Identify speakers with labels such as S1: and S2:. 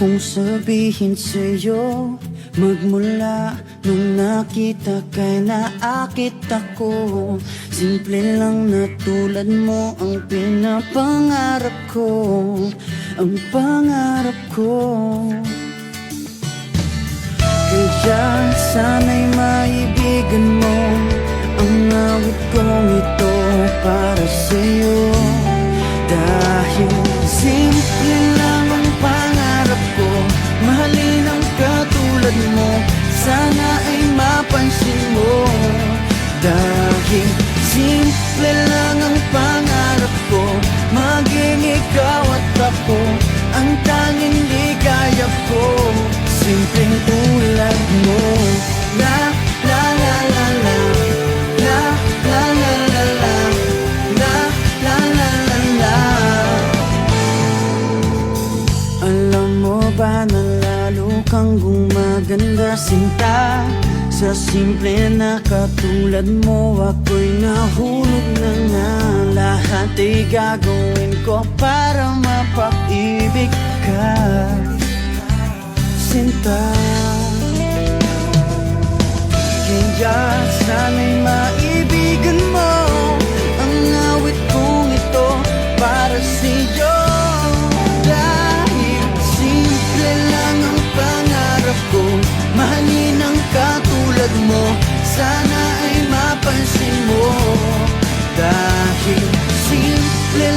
S1: kong sabihin sa'yo, magmula nung nakita kay naakit ako. Simple lang na tulad mo ang pinapangarap ko, ang pangarap ko. Kaya sana'y maibigan mo ang awit kong ito para sa'yo. Dahil simple lang ang pangarap ko, mahalin ang katulad mo, sana ay mapansin mo. Dahil simple lang ang pangarap ko, maging ikaw at ako ang tanging ligaya ko. Simpleng tulad mo. La la la la la, la la la la la, la la la la la. Alam mo ba na lalo kang gumaganda, sinta, sa simple na katulad mo. Ako'y nahulog na nga, lahat ay gagawin ko para mapaibig ka, sinta. Kaya sana'y maibigan mo ang awit kong ito para sa'yo. Dahil simple lang ang pangarap ko, mahalin ang katulad mo, sana ay mapansin mo. Dahil simple